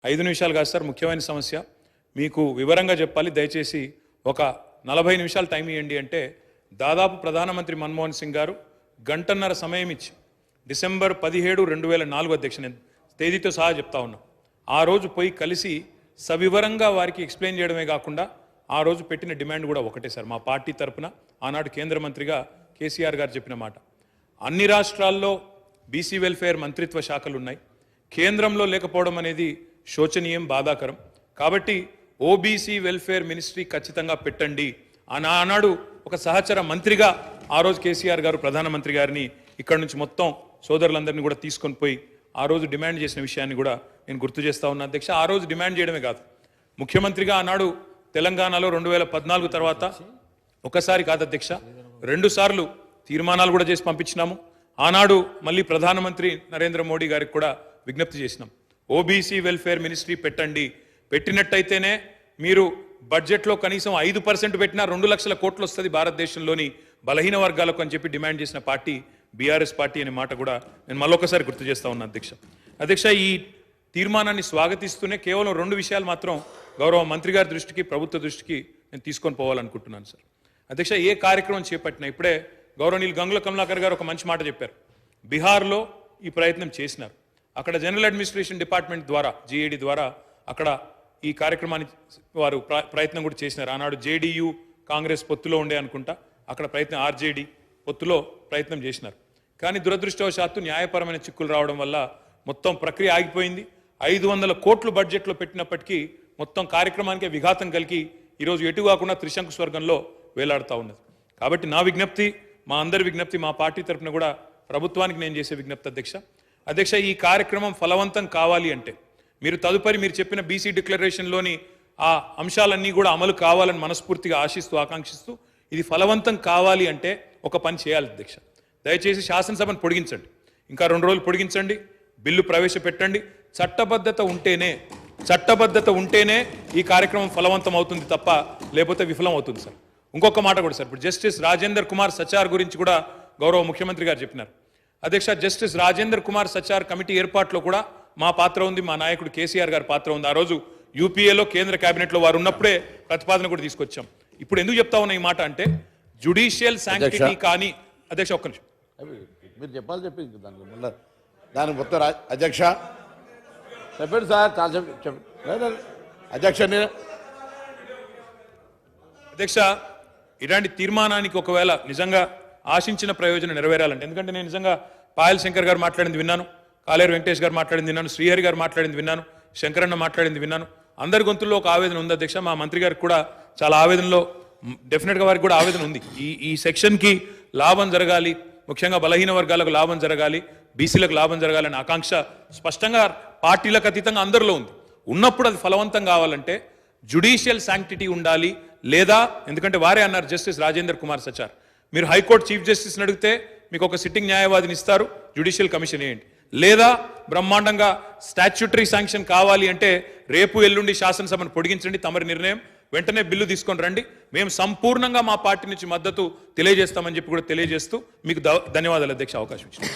5 నిమిషాలు కాదు సార్, ముఖ్యమైన సమస్య మీకు వివరంగా చెప్పాలి. దయచేసి ఒక 40 నిమిషాలు టైం ఇవ్వండి అంటే దాదాపు ప్రధానమంత్రి మన్మోహన్ సింగ్ గారు గంటన్నర సమయం ఇచ్చి డిసెంబర్ 17, 2004 అధ్యక్ష, నేను తేదీతో సహా చెప్తా ఉన్నా, ఆ రోజు పోయి కలిసి సవివరంగా వారికి ఎక్స్ప్లెయిన్ చేయడమే కాకుండా ఆ రోజు పెట్టిన డిమాండ్ కూడా ఒకటే సార్. మా పార్టీ తరపున ఆనాడు కేంద్ర మంత్రిగా కేసీఆర్ గారు చెప్పిన మాట, అన్ని రాష్ట్రాల్లో బీసీ వెల్ఫేర్ మంత్రిత్వ శాఖలు ఉన్నాయి, కేంద్రంలో లేకపోవడం అనేది శోచనీయం, బాధాకరం. కాబట్టి ఓబీసీ వెల్ఫేర్ మినిస్ట్రీ ఖచ్చితంగా పెట్టండి ఆనాడు ఒక సహచర మంత్రిగా ఆ రోజు కేసీఆర్ గారు ప్రధానమంత్రి గారిని ఇక్కడ నుంచి మొత్తం సోదరులందరినీ కూడా తీసుకొని పోయి ఆ రోజు డిమాండ్ చేసిన విషయాన్ని కూడా నేను గుర్తు చేస్తా ఉన్నా అధ్యక్ష. ఆ రోజు డిమాండ్ చేయడమే కాదు, ముఖ్యమంత్రిగా ఆనాడు తెలంగాణలో 2014 తర్వాత ఒకసారి కాదు అధ్యక్ష, 2 సార్లు తీర్మానాలు కూడా చేసి పంపించినాము. ఆనాడు మళ్ళీ ప్రధానమంత్రి నరేంద్ర మోడీ గారికి కూడా విజ్ఞప్తి చేసినాం, ఓబీసీ వెల్ఫేర్ మినిస్ట్రీ పెట్టండి, పెట్టినట్టయితేనే మీరు బడ్జెట్లో కనీసం 5% పెట్టినా 2 లక్షల కోట్లు వస్తుంది భారతదేశంలోని బలహీన వర్గాలకు అని చెప్పి డిమాండ్ చేసిన పార్టీ బీఆర్ఎస్ పార్టీ అనే మాట కూడా నేను మళ్ళొకసారి గుర్తు చేస్తా ఉన్నా అధ్యక్ష. ఈ తీర్మానాన్ని స్వాగతిస్తూనే కేవలం 2 విషయాలు మాత్రం గౌరవ మంత్రి గారి దృష్టికి, ప్రభుత్వ దృష్టికి నేను తీసుకొని పోవాలనుకుంటున్నాను సార్. అధ్యక్ష, ఏ కార్యక్రమం చేపట్టినా ఇప్పుడే గౌరవనీయులు గంగుల కమలాకర్ గారు ఒక మంచి మాట చెప్పారు. బీహార్లో ఈ ప్రయత్నం చేసినారు, అక్కడ జనరల్ అడ్మినిస్ట్రేషన్ డిపార్ట్మెంట్ ద్వారా జీఏడీ ద్వారా అక్కడ ఈ కార్యక్రమాన్ని వారు ప్రయత్నం కూడా చేసినారు. ఆనాడు జేడీయూ కాంగ్రెస్ పొత్తులో ఉండే అనుకుంటా, అక్కడ ప్రయత్నం ఆర్జేడీ పొత్తులో ప్రయత్నం చేసినారు. కానీ దురదృష్టవశాత్తు న్యాయపరమైన చిక్కులు రావడం వల్ల మొత్తం ప్రక్రియ ఆగిపోయింది. 500 కోట్లు బడ్జెట్లో పెట్టినప్పటికీ మొత్తం కార్యక్రమానికే విఘాతం కలిగి ఈరోజు ఎటు కాకుండా త్రిశంకు స్వర్గంలో వేలాడుతూ ఉన్నది. కాబట్టి నా విజ్ఞప్తి, మా అందరి విజ్ఞప్తి, మా పార్టీ తరఫున కూడా ప్రభుత్వానికి నేను చేసే విజ్ఞప్తి అధ్యక్ష, ఈ కార్యక్రమం ఫలవంతం కావాలి అంటే మీరు తదుపరి మీరు చెప్పిన బీసీ డిక్లరేషన్లోని ఆ అంశాలన్నీ కూడా అమలు కావాలని మనస్ఫూర్తిగా ఆశిస్తూ ఆకాంక్షిస్తూ ఇది ఫలవంతం కావాలి అంటే ఒక పని చేయాలి అధ్యక్ష. దయచేసి శాసనసభను పొడిగించండి, ఇంకా 2 రోజులు పొడిగించండి, బిల్లు ప్రవేశపెట్టండి. చట్టబద్ధత ఉంటేనే ఈ కార్యక్రమం ఫలవంతం అవుతుంది తప్ప లేకపోతే విఫలం అవుతుంది సార్. ఇంకొక మాట కూడా సార్, ఇప్పుడు జస్టిస్ రాజేందర్ కుమార్ సచార్ గురించి కూడా గౌరవ ముఖ్యమంత్రి గారు చెప్పినారు అధ్యక్ష. జస్టిస్ రాజేందర్ కుమార్ సచార్ కమిటీ ఏర్పాటులో కూడా మా పాత్ర ఉంది, మా నాయకుడు కేసీఆర్ గారి పాత్ర ఉంది. ఆ రోజు యూపీఏలో కేంద్ర కేబినెట్లో వారు ఉన్నప్పుడే ప్రతిపాదన కూడా తీసుకొచ్చాం. ఇప్పుడు ఎందుకు చెప్తా ఉన్నా ఈ మాట అంటే జుడిషియల్ శాంక్టిటీ కానీ అధ్యక్ష, ఒక్క నిమిషం మీరు చెప్పాలి, చెప్పింది దానికి మొత్తం అధ్యక్ష చెప్పండి సార్, చాలా చెప్పండి అధ్యక్ష. ఇలాంటి తీర్మానానికి ఒకవేళ నిజంగా ఆశించిన ప్రయోజనం నెరవేరాలంటే, ఎందుకంటే నేను నిజంగా పాయల్ శంకర్ గారు మాట్లాడింది విన్నాను, కాలేరు వెంకటేష్ గారు మాట్లాడింది విన్నాను, శ్రీహరి గారు మాట్లాడింది విన్నాను, శంకరన్న మాట్లాడింది విన్నాను. అందరి గొంతుల్లో ఒక ఆవేదన ఉంది అధ్యక్ష. మా మంత్రి గారికి కూడా చాలా ఆవేదనలో, డెఫినెట్గా వారికి కూడా ఆవేదన ఉంది. ఈ సెక్షన్కి లాభం జరగాలి, ముఖ్యంగా బలహీన వర్గాలకు లాభం జరగాలి, బీసీలకు లాభం జరగాలనే ఆకాంక్ష స్పష్టంగా పార్టీలకు అతీతంగా అందరిలో ఉంది. ఉన్నప్పుడు అది ఫలవంతం కావాలంటే జుడిషియల్ శాంక్టిటీ ఉండాలి. లేదా ఎందుకంటే వారే అన్నారు జస్టిస్ రాజేందర్ కుమార్ సచార్, మీరు హైకోర్టు చీఫ్ జస్టిస్ని అడిగితే మీకు ఒక సిట్టింగ్ న్యాయవాదిని ఇస్తారు, జ్యుడిషియల్ కమిషన్ వేయండి. లేదా బ్రహ్మాండంగా స్టాచ్యూటరీ శాంక్షన్ కావాలి అంటే రేపు ఎల్లుండి శాసనసభను పొడిగించండి, తమరి నిర్ణయం, వెంటనే బిల్లు తీసుకొని రండి, మేము సంపూర్ణంగా మా పార్టీ నుంచి మద్దతు తెలియజేస్తామని చెప్పి కూడా తెలియజేస్తూ మీకు ధన్యవాదాలు అధ్యక్ష అవకాశం ఇచ్చింది.